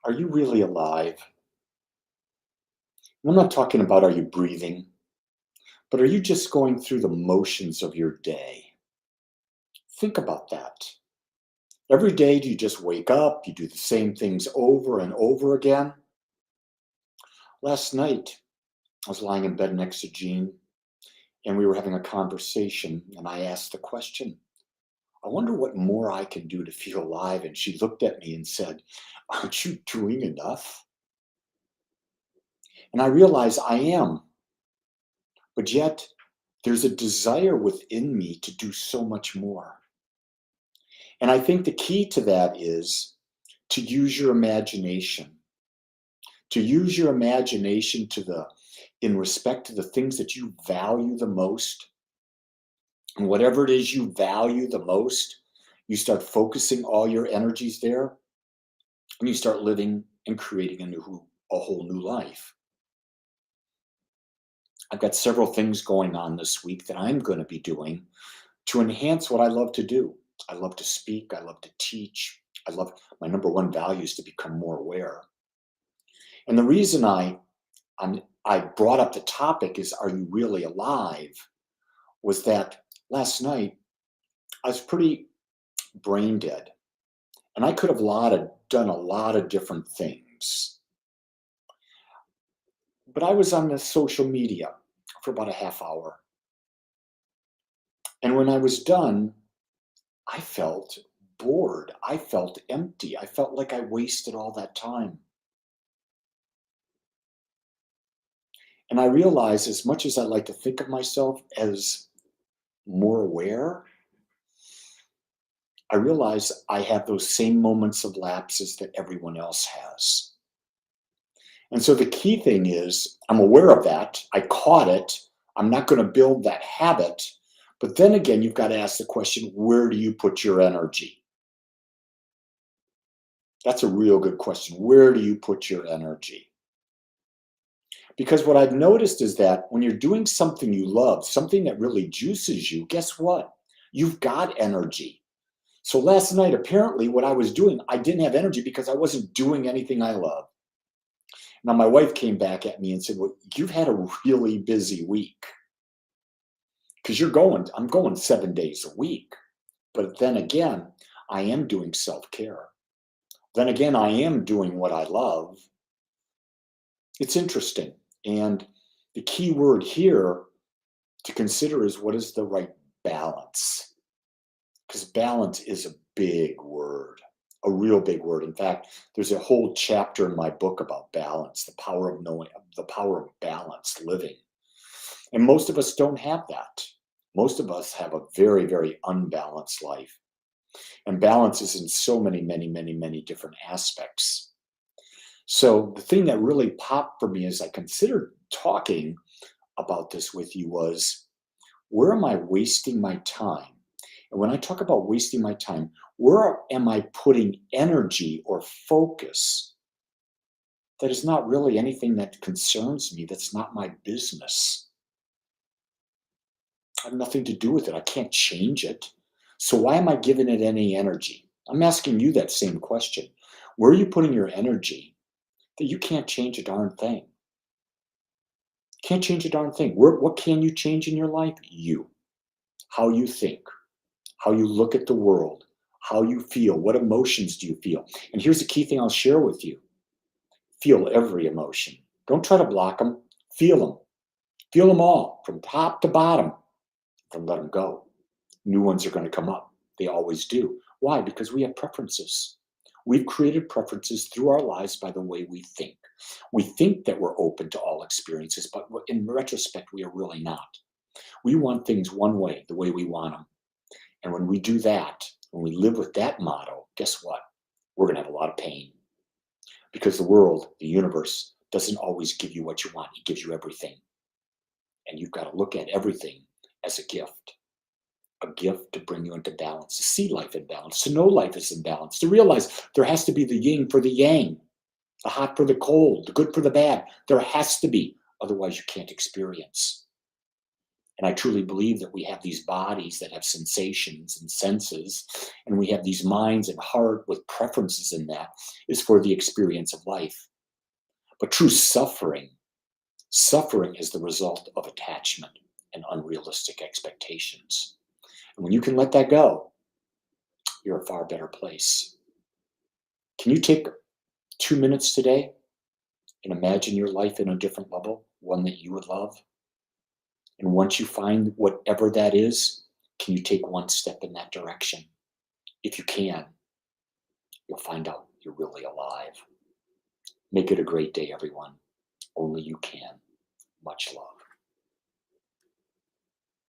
Are you really alive? I'm not talking about are you breathing, but are you just going through the motions of your day? Think about that. Every day, do you just wake up? You do the same things over and over again? Last night, I was lying in bed next to Jean, and we were having a conversation, and I asked the question, I wonder what more I can do to feel alive. And she looked at me and said, Aren't you doing enough? And I realized I am, but yet there's a desire within me to do so much more. And I think the key to that is to use your imagination, to use your imagination in respect to the things that you value the most. And whatever it is you value the most, you start focusing all your energies there and you start living and creating a whole new life. I've got several things going on this week that I'm going to be doing to enhance what I love to do. I love to speak. I love to teach. My number one value is to become more aware. And the reason I brought up the topic is, are you really alive? Was that last night I was pretty brain dead and I could have done a lot of different things. But I was on the social media for about a half hour. And when I was done, I felt bored. I felt empty. I felt like I wasted all that time. And I realized, as much as I like to think of myself as more aware, I realize I have those same moments of lapses that everyone else has. And so the key thing is, I'm aware of that. I caught it. I'm not going to build that habit. But then again, you've got to ask the question, where do you put your energy? That's a real good question. Where do you put your energy? Because what I've noticed is that when you're doing something you love, something that really juices you, guess what? You've got energy. So last night, apparently, what I was doing, I didn't have energy because I wasn't doing anything I love. Now, my wife came back at me and said, Well, you've had a really busy week because I'm going 7 days a week. But then again, I am doing self care. Then again, I am doing what I love. It's interesting. And the key word here to consider is, what is the right balance? Because balance is a big word, a real big word. In fact, there's a whole chapter in my book about balance, the power of knowing, the power of balanced living. And most of us don't have that. Most of us have a very, very unbalanced life. And balance is in so many, many, many, many different aspects. So the thing that really popped for me as I considered talking about this with you was, where am I wasting my time? And when I talk about wasting my time, where am I putting energy or focus that is not really anything that concerns me, that's not my business? I have nothing to do with it. I can't change it. So why am I giving it any energy? I'm asking you that same question. Where are you putting your energy that you can't change a darn thing? Can't change a darn thing. What can you change in your life? You. How you think, how you look at the world, how you feel, what emotions do you feel? And here's the key thing I'll share with you. Feel every emotion. Don't try to block them. Feel them. Feel them all from top to bottom. Then let them go. New ones are going to come up. They always do. Why? Because we have preferences. We've created preferences through our lives by the way we think. We think that we're open to all experiences, but in retrospect, we are really not. We want things one way, the way we want them. And when we do that, when we live with that motto, guess what? We're going to have a lot of pain because the world, the universe, doesn't always give you what you want. It gives you everything. And you've got to look at everything as a gift to bring you into balance, to see life in balance, to know life is in balance, to realize there has to be the yin for the yang, the hot for the cold, the good for the bad. There has to be. Otherwise, you can't experience. And I truly believe that we have these bodies that have sensations and senses, and we have these minds and heart with preferences in that is for the experience of life. But true suffering is the result of attachment and unrealistic expectations. And when you can let that go, you're a far better place. Can you take 2 minutes today and imagine your life in a different level, one that you would love? And once you find whatever that is, can you take one step in that direction? If you can, you'll find out you're really alive. Make it a great day, everyone. Only you can. Much love.